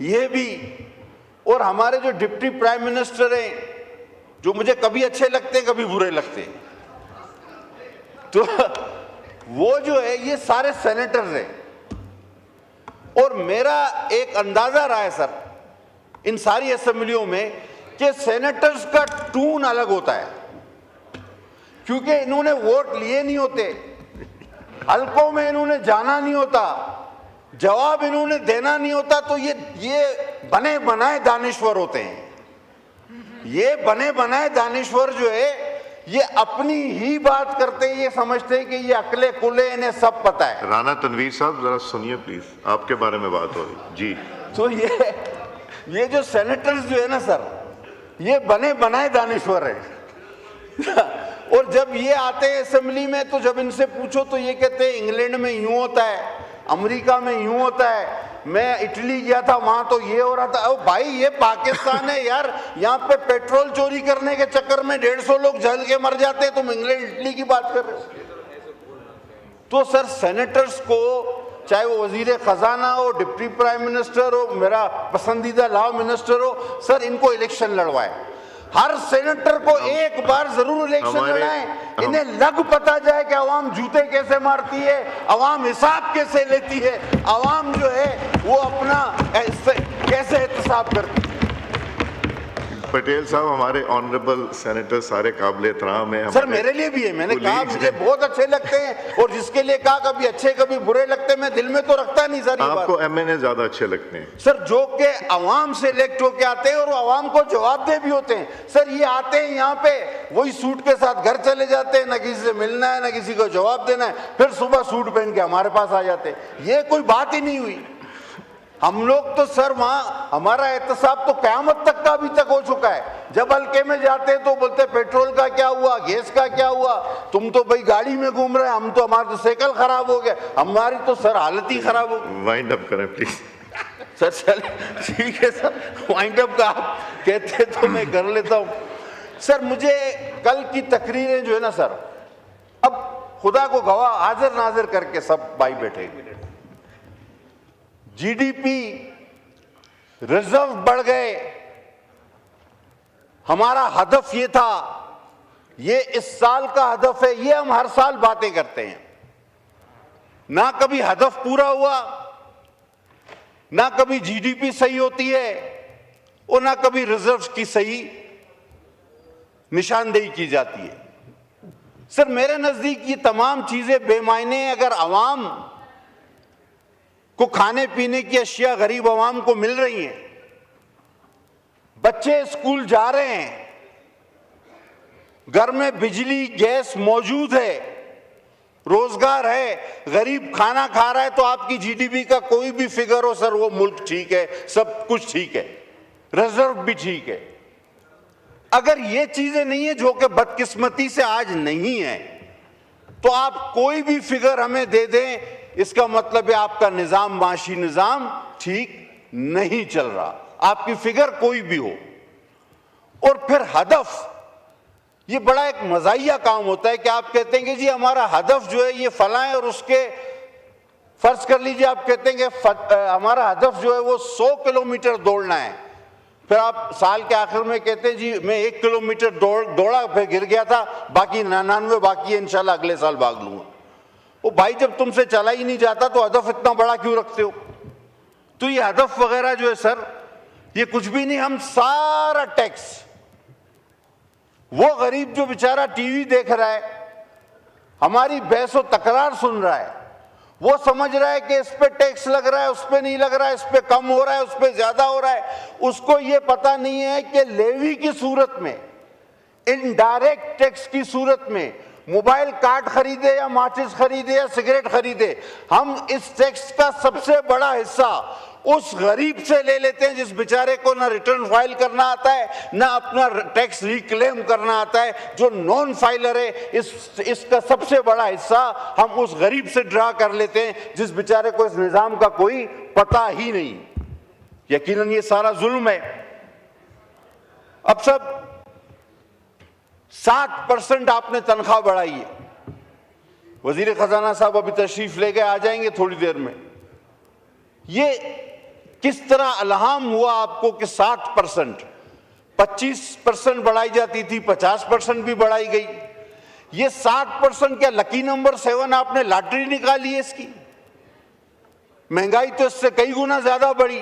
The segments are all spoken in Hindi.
ये भी, और हमारे जो डिप्टी प्राइम मिनिस्टर हैं, जो मुझे कभी अच्छे लगते हैं कभी बुरे लगते हैं, तो वो जो है ये सारे सेनेटर्स हैं। और मेरा एक अंदाजा रहा है सर इन सारी असेंबलियों में कि सेनेटर्स का टून अलग होता है, क्योंकि इन्होंने वोट लिए नहीं होते, हल्कों में इन्होंने जाना नहीं होता, जवाब इन्होंने देना नहीं होता, तो ये बने बनाए दानिश्वर होते हैं। ये बने बनाए दानिश्वर जो है ये अपनी ही बात करते हैं, ये समझते हैं कि ये अकले कुले, इन्हें सब पता है। राणा तनवीर साहब जरा सुनिए प्लीज, आपके बारे में बात हो रही जी। तो ये जो सेनेटर्स जो है ना सर, ये बने बनाए दानिश्वर है। और जब ये आते हैं असेंबली में तो जब इनसे पूछो तो ये कहते हैं इंग्लैंड में यूं होता है, अमेरिका में यूं होता है, मैं इटली गया था वहां तो ये हो रहा था। ओ भाई ये पाकिस्तान है यार, यहाँ पे पेट्रोल चोरी करने के चक्कर में 150 लोग जल के मर जाते हैं, तुम इंग्लैंड इटली की बात कर रहे हो। तो सर सेनेटर्स को, चाहे वो वजीर खजाना हो, डिप्टी प्राइम मिनिस्टर हो, मेरा पसंदीदा लॉ मिनिस्टर हो, सर इनको इलेक्शन लड़वाए। हर सेनेटर को एक बार जरूर इलेक्शन लड़ाएं, इन्हें लग पता जाए कि अवाम जूते कैसे मारती है, अवाम हिसाब कैसे लेती है, अवाम जो है वो अपना कैसे एहतसाब करती है। पटेल साहब हमारे ऑनरेबल सेनेटर सारे काबिल एहतराम है सर, मेरे लिए भी है, मैंने कहा मुझे बहुत अच्छे लगते हैं, और जिसके लिए कहा कभी अच्छे कभी बुरे लगते हैं, मैं दिल में तो रखता नहीं सर। आपको एमएनए ज्यादा अच्छे लगते हैं सर, जो के अवाम से इलेक्ट होके आते हैं और अवाम को जवाबदेह भी होते हैं। सर ये आते हैं यहाँ पे, वही सूट के साथ घर चले जाते हैं, न किसी से मिलना है न किसी को जवाब देना है, फिर सुबह सूट पहन के हमारे पास आ जाते हैं। ये कोई बात ही नहीं हुई। हम लोग तो सर वहां हमारा एहतसाब तो क़यामत तक का अभी तक हो चुका है। जब हल्के में जाते हैं तो बोलते पेट्रोल का क्या हुआ, गैस का क्या हुआ, तुम तो भाई गाड़ी में घूम रहे हैं, हम तो, हमारा तो साइकिल खराब हो गया, हमारी तो सर हालत ही खराब हो गई। वाइंड अप करें प्लीज। सर चले ठीक है सर, वाइंड अप का आप कहते तो मैं कर लेता हूँ। सर मुझे कल की तकरीरें जो है ना सर, अब खुदा को गवाह हाजिर नाजिर करके सब भाई बैठे, जीडीपी रिजर्व बढ़ गए, हमारा हदफ ये था, ये इस साल का हदफ है, ये हम हर साल बातें करते हैं, ना कभी हदफ पूरा हुआ, ना कभी जीडीपी सही होती है और ना कभी रिजर्व की सही निशानदेही की जाती है। सर मेरे नजदीक ये तमाम चीजें बेमायने। अगर आवाम को खाने पीने की अशिया गरीब आवाम को मिल रही हैं, बच्चे स्कूल जा रहे हैं, घर में बिजली गैस मौजूद है, रोजगार है, गरीब खाना खा रहा है, तो आपकी जीडीपी का कोई भी फिगर हो सर, वो मुल्क ठीक है, सब कुछ ठीक है, रिजर्व भी ठीक है। अगर ये चीजें नहीं है, जो कि बदकिस्मती से आज नहीं है, तो आप कोई भी फिगर हमें दे दें, इसका मतलब है आपका निजाम, माशी निजाम ठीक नहीं चल रहा, आपकी फिगर कोई भी हो। और फिर हदफ, ये बड़ा एक मजाहिया काम होता है कि आप कहते हैं कि जी हमारा हदफ जो है ये फला है, और उसके फर्ज कर लीजिए आप कहते हैं कि हमारा हदफ जो है वो 100 किलोमीटर दौड़ना है, फिर आप साल के आखिर में कहते हैं जी मैं 1 किलोमीटर दौड़ा, फिर गिर गया था, बाकी 99 बाकी है, इंशाल्लाह अगले साल भाग लूंगा। वो भाई जब तुमसे चला ही नहीं जाता तो हदफ इतना बड़ा क्यों रखते हो? तो ये हदफ वगैरह जो है सर, ये कुछ भी नहीं। हम सारा टैक्स, वो गरीब जो बेचारा टीवी देख रहा है, हमारी बहस और तकरार सुन रहा है, वो समझ रहा है कि इस पे टैक्स लग रहा है, उस पे नहीं लग रहा है, इस पे कम हो रहा है, उस पे ज्यादा हो रहा है। उसको ये पता नहीं है कि लेवी की सूरत में, इनडायरेक्ट टैक्स की सूरत में, मोबाइल कार्ड खरीदे या माचिस खरीदे या सिगरेट खरीदे, हम इस टैक्स का सबसे बड़ा हिस्सा उस गरीब से ले लेते हैं जिस बेचारे को ना रिटर्न फाइल करना आता है, ना अपना टैक्स रिक्लेम करना आता है, जो नॉन फाइलर है। इसका सबसे बड़ा हिस्सा हम उस गरीब से ड्रा कर लेते हैं जिस बेचारे को इस निजाम का कोई पता ही नहीं। यकीनन ये सारा जुल्म है। अब सब 7% आपने तनख्वाह बढ़ाई है। वजीर खजाना साहब अभी तशरीफ ले गए, आ जाएंगे थोड़ी देर में। ये किस तरह अलहाम हुआ आपको कि 60%, 25% बढ़ाई जाती थी, 50% भी बढ़ाई गई। ये 60% क्या लकी नंबर 7 आपने लॉटरी निकाली है इसकी? महंगाई तो इससे कई गुना ज्यादा बढ़ी।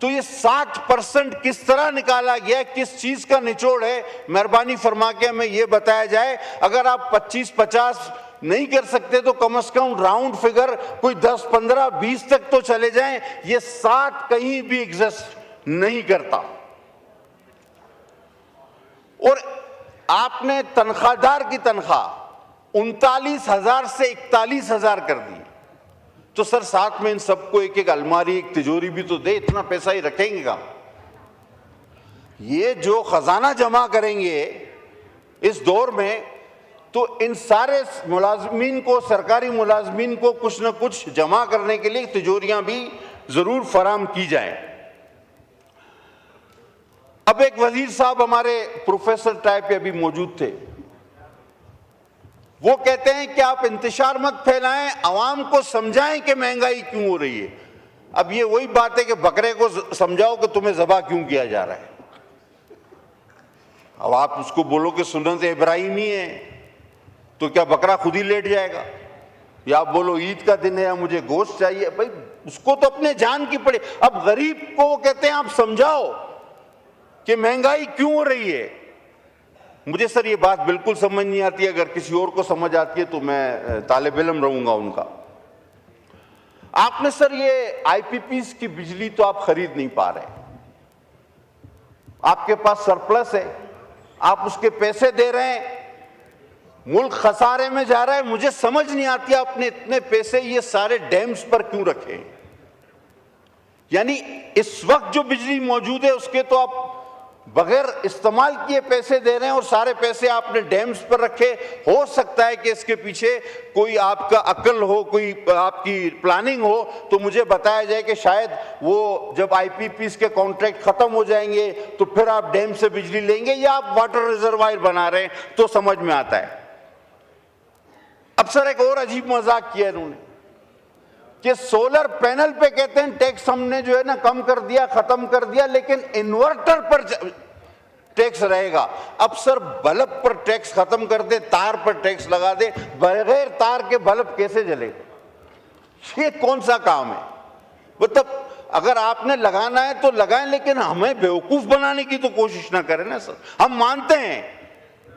तो ये 60% किस तरह निकाला गया, किस चीज का निचोड़ है, मेहरबानी फरमा के हमें ये बताया जाए। अगर आप 25-50 नहीं कर सकते तो कम से कम राउंड फिगर कोई 10, 15, 20 तक तो चले जाएं। ये 60 कहीं भी एग्जिस्ट नहीं करता। और आपने तनख्वाहदार की तनख्वाह 39,000 से 41,000 कर दी। तो सर साथ में इन सबको एक एक अलमारी, एक तिजोरी भी तो दे, इतना पैसा ही रखेंगे काम? ये जो खजाना जमा करेंगे इस दौर में, तो इन सारे मुलाजमीन को, सरकारी मुलाजमीन को कुछ न कुछ जमा करने के लिए तिजोरियां भी जरूर फराम की जाएं। अब एक वजीर साहब हमारे प्रोफेसर टाइप पे अभी मौजूद थे, वो कहते हैं कि आप इंतशार मत फैलाएं, आवाम को समझाएं कि महंगाई क्यों हो रही है। अब ये वही बात है कि बकरे को समझाओ कि तुम्हें ज़बा क्यों किया जा रहा है। अब आप उसको बोलो कि सुन्नत इब्राहिमी है, तो क्या बकरा खुद ही लेट जाएगा? या आप बोलो ईद का दिन है या मुझे गोश्त चाहिए, भाई उसको तो अपने जान की पड़े। अब गरीब को वो कहते हैं आप समझाओ कि महंगाई क्यों हो रही है। मुझे सर ये बात बिल्कुल समझ नहीं आती। अगर किसी और को समझ आती है तो मैं तालिब इल्म रहूंगा उनका। आपने सर ये आईपीपीस की बिजली तो आप खरीद नहीं पा रहे, आपके पास सरप्लस है, आप उसके पैसे दे रहे हैं, मुल्क खसारे में जा रहा है। मुझे समझ नहीं आती आपने इतने पैसे ये सारे डैम्स पर क्यों रखे। यानी इस वक्त जो बिजली मौजूद है उसके तो आप बगैर इस्तेमाल किए पैसे दे रहे हैं और सारे पैसे आपने डैम्स पर रखे। हो सकता है कि इसके पीछे कोई आपका अक्ल हो, कोई आपकी प्लानिंग हो, तो मुझे बताया जाए कि शायद वो जब आईपीपीस के कॉन्ट्रैक्ट खत्म हो जाएंगे तो फिर आप डैम से बिजली लेंगे या आप वाटर रिजर्वायर बना रहे हैं, तो समझ में आता है। अब सर एक और अजीब मजाक किया इन्होंने कि सोलर पैनल पे कहते हैं टैक्स हमने जो है ना कम कर दिया, खत्म कर दिया, लेकिन इन्वर्टर पर टैक्स रहेगा। अब सर बल्ब पर टैक्स खत्म कर दे, तार पर टैक्स लगा दे, बगैर तार के बल्ब कैसे जलेगा? ये कौन सा काम है? मतलब अगर आपने लगाना है तो लगाएं, लेकिन हमें बेवकूफ बनाने की तो कोशिश ना करें ना सर। हम मानते हैं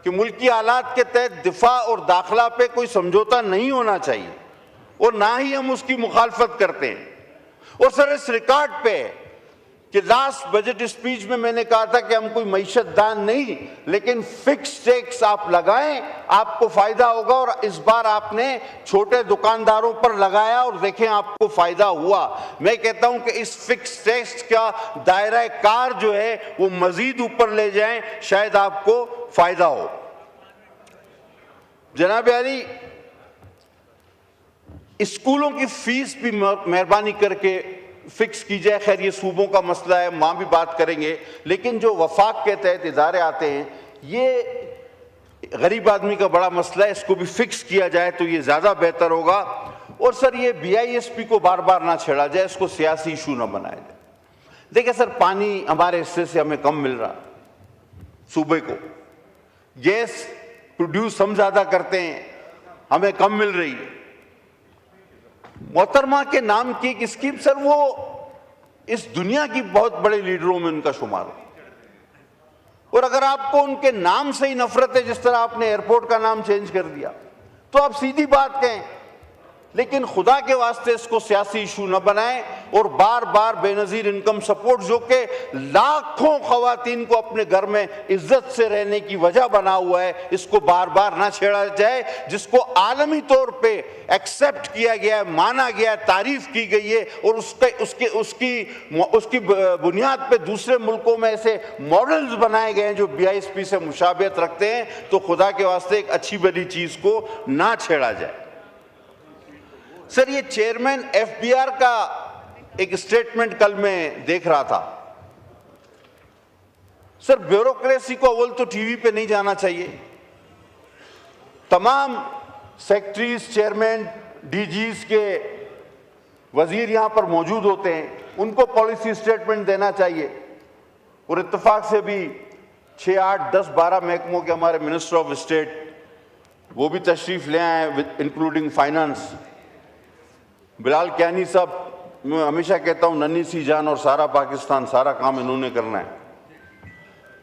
कि मुल्की हालात के तहत दिफा और दाखिला पे कोई समझौता नहीं होना चाहिए और ना ही हम उसकी मुखालफत करते हैं। और सर इस रिकॉर्ड पे कि लास्ट बजट स्पीच में मैंने कहा था कि हम कोई मईशत दान नहीं, लेकिन फिक्स टैक्स आप लगाएं, आपको फायदा होगा। और इस बार आपने छोटे दुकानदारों पर लगाया और देखें आपको फायदा हुआ। मैं कहता हूं कि इस फिक्स टैक्स का दायरा कार जो है वो मजीद ऊपर ले जाएं, शायद आपको फायदा हो। जनाब अली, स्कूलों की फीस भी मेहरबानी करके फिक्स की जाए। खैर ये सूबों का मसला है, वहां भी बात करेंगे, लेकिन जो वफाक के तहत इदारे आते हैं, ये गरीब आदमी का बड़ा मसला है, इसको भी फिक्स किया जाए तो ये ज्यादा बेहतर होगा। और सर ये बीआईएसपी को बार बार ना छेड़ा जाए, इसको सियासी इशू ना बनाया जाए। देखिए सर, पानी हमारे हिस्से से हमें कम मिल रहा, सूबे को गैस प्रोड्यूस हम ज्यादा करते हैं, हमें कम मिल रही है। मोहतरमा के नाम की एक स्कीम सर, वो इस दुनिया की बहुत बड़े लीडरों में उनका शुमार हो। और अगर आपको उनके नाम से ही नफरत है, जिस तरह आपने एयरपोर्ट का नाम चेंज कर दिया, तो आप सीधी बात कहें, लेकिन खुदा के वास्ते इसको सियासी इशू न बनाएं। और बार बार बेनजीर इनकम सपोर्ट जो कि लाखों खवातीन को अपने घर में इज्जत से रहने की वजह बना हुआ है, इसको बार बार ना छेड़ा जाए, जिसको आलमी तौर पे एक्सेप्ट किया गया है, माना गया है, तारीफ की गई है। और उसकी बुनियाद पे दूसरे मुल्कों में ऐसे मॉडल्स बनाए गए हैं जो बीआईएसपी से मुशाबियत रखते हैं। तो खुदा के वास्ते एक अच्छी बड़ी चीज को ना छेड़ा जाए। सर ये चेयरमैन एफबीआर का एक स्टेटमेंट कल मैं देख रहा था। सर ब्यूरोक्रेसी को अव्वल तो टीवी पे नहीं जाना चाहिए। तमाम सेक्रेटरीज, चेयरमैन, डीजीज के वजीर यहाँ पर मौजूद होते हैं, उनको पॉलिसी स्टेटमेंट देना चाहिए। और इत्तेफाक से भी 6, 8, 10, 12 महकमों के हमारे मिनिस्टर ऑफ स्टेट वो भी तशरीफ ले आए, इंक्लूडिंग फाइनेंस। बिलाल कियानी साहब, मैं हमेशा कहता हूं नन्ही सी जान और सारा पाकिस्तान, सारा काम इन्होंने करना है।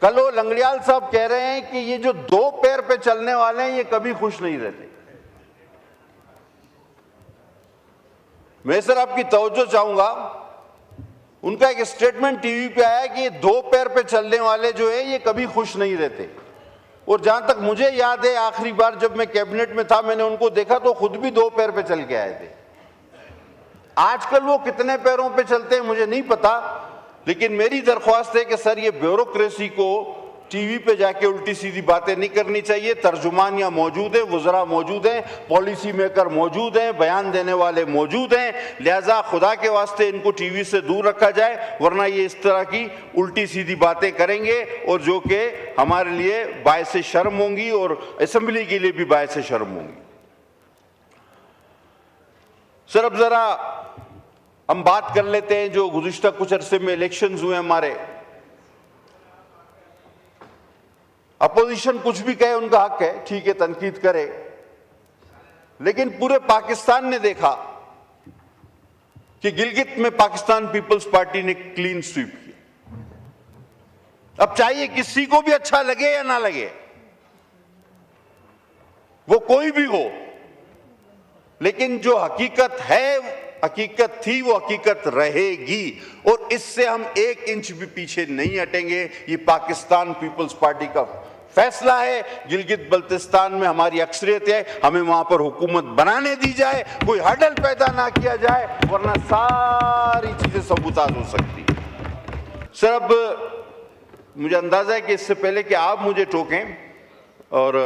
कल वो लंगड़ियाल साहब कह रहे हैं कि ये जो 2 पैर पे चलने वाले हैं ये कभी खुश नहीं रहते। मैं सर आपकी तवज्जो चाहूंगा, उनका एक स्टेटमेंट टीवी पे आया कि ये 2 पैर पे चलने वाले जो है ये कभी खुश नहीं रहते। और जहां तक मुझे याद है, आखिरी बार जब मैं कैबिनेट में था मैंने उनको देखा तो खुद भी 2 पैर पे चल के आए थे। आजकल वो कितने पैरों पे चलते हैं मुझे नहीं पता, लेकिन मेरी दरख्वास्त है कि सर ये ब्यूरोक्रेसी को टीवी पे जाके उल्टी सीधी बातें नहीं करनी चाहिए। तर्जुमान यहाँ मौजूद है, वज़रा मौजूद हैं, पॉलिसी मेकर मौजूद हैं, बयान देने वाले मौजूद हैं, लिहाजा खुदा के वास्ते इनको टीवी से दूर रखा जाए, वरना ये इस तरह की उल्टी सीधी बातें करेंगे और जो कि हमारे लिए बायस शर्म होंगी और असेंबली के लिए भी बायस शर्म होंगी। सर अब जरा हम बात कर लेते हैं जो गुज़िश्ता कुछ अरसे में इलेक्शंस हुए हमारे। अपोजिशन कुछ भी कहे उनका हक है, ठीक है, तनकीद करे, लेकिन पूरे पाकिस्तान ने देखा कि गिलगित में पाकिस्तान पीपल्स पार्टी ने क्लीन स्वीप किया। अब चाहिए किसी को भी अच्छा लगे या ना लगे, वो कोई भी हो, लेकिन जो हकीकत है, हकीकत थी, वो हकीकत रहेगी और इससे हम 1 इंच भी पीछे नहीं हटेंगे। ये पाकिस्तान पीपल्स पार्टी का फैसला है। गिलगित बल्तिस्तान में हमारी अक्सरियत है, हमें वहां पर हुकूमत बनाने दी जाए, कोई हडल पैदा ना किया जाए, वरना सारी चीजें सबूताज हो सकती। सर अब मुझे अंदाजा है कि इससे पहले कि आप मुझे टोकें और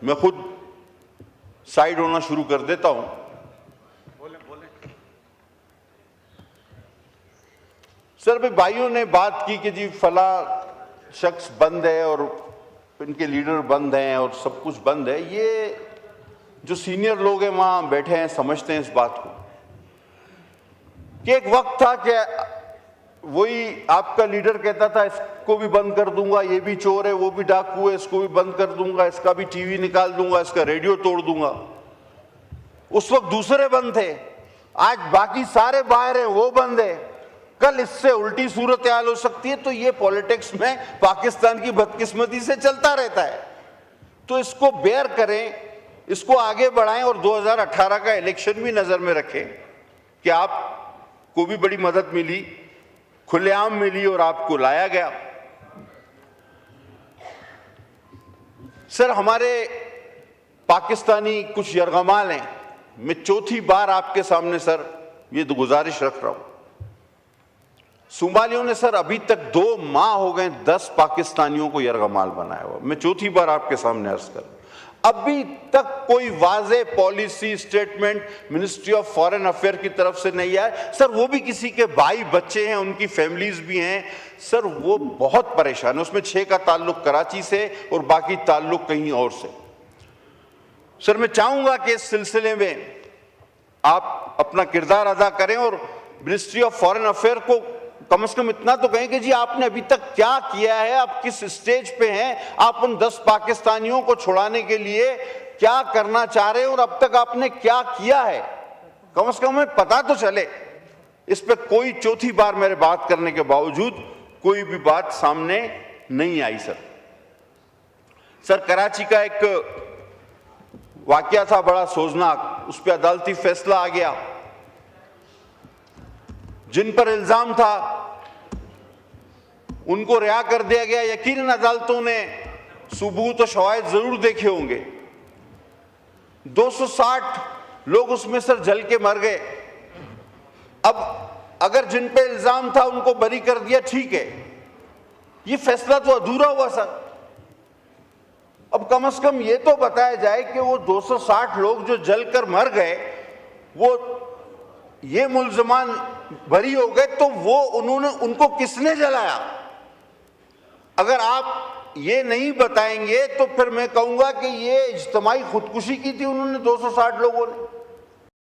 मैं खुद साइड होना शुरू कर देता हूं, सर भाई भाइयों ने बात की कि जी फला शख्स बंद है और इनके लीडर बंद हैं और सब कुछ बंद है। ये जो सीनियर लोग हैं वहां बैठे हैं समझते हैं इस बात को कि एक वक्त था कि वही आपका लीडर कहता था इसको भी बंद कर दूंगा, ये भी चोर है, वो भी डाकू है, इसको भी बंद कर दूंगा, इसका भी टीवी निकाल दूंगा, इसका रेडियो तोड़ दूंगा। उस वक्त दूसरे बंद थे, आज बाकी सारे बाहर हैं, वो बंद है। कल इससे उल्टी सूरत हाल हो सकती है। तो ये पॉलिटिक्स में पाकिस्तान की बदकिस्मती से चलता रहता है। तो इसको बेयर करें, इसको आगे बढ़ाएं और 2018 का इलेक्शन भी नजर में रखें कि आपको भी बड़ी मदद मिली, खुलेआम मिली और आपको लाया गया। सर हमारे पाकिस्तानी कुछ यरगमाल हैं, मैं चौथी बार आपके सामने सर ये गुजारिश रख रहा हूं। सोमालियों ने सर अभी तक 2 माह हो गए 10 पाकिस्तानियों को यरगमाल बनाया हुआ। मैं चौथी बार आपके सामने अर्ज कर, अभी तक कोई वाज़े policy statement ministry of foreign affair की तरफ से नहीं आया। सर वो भी किसी के भाई बच्चे हैं, उनकी फैमिलीज भी हैं, सर वो बहुत परेशान है। उसमें 6 का ताल्लुक कराची से और बाकी ताल्लुक कहीं और से। सर मैं चाहूंगा कि इस सिलसिले में आप अपना किरदार अदा करें और मिनिस्ट्री ऑफ फॉरेन अफेयर को कम से कम इतना तो कहें कि जी आपने अभी तक क्या किया है, आप किस स्टेज पे हैं, आप उन 10 पाकिस्तानियों को छुड़ाने के लिए क्या करना चाह रहे हैं और अब तक आपने क्या किया है, कम से कम हमें पता तो चले। इस पे कोई चौथी बार मेरे बात करने के बावजूद कोई भी बात सामने नहीं आई। सर कराची का एक वाकया था बड़ा सोचनाक, उस पर अदालती फैसला आ गया। जिन पर इल्जाम था उनको रिहा कर दिया गया। यकीनन अदालतों ने सबूत और शवाहिद जरूर देखे होंगे। 260 लोग उसमें सर जल के मर गए। अब अगर जिन पे इल्जाम था उनको बरी कर दिया, ठीक है, ये फैसला तो अधूरा हुआ सर। अब कम से कम ये तो बताया जाए कि वो 260 लोग जो जलकर मर गए, वो ये मुल्जमान बरी हो गए, तो वो उनको किसने जलाया? अगर आप ये नहीं बताएंगे तो फिर मैं कहूंगा कि ये इज्तिमाई खुदकुशी की थी उन्होंने 260 लोगों ने।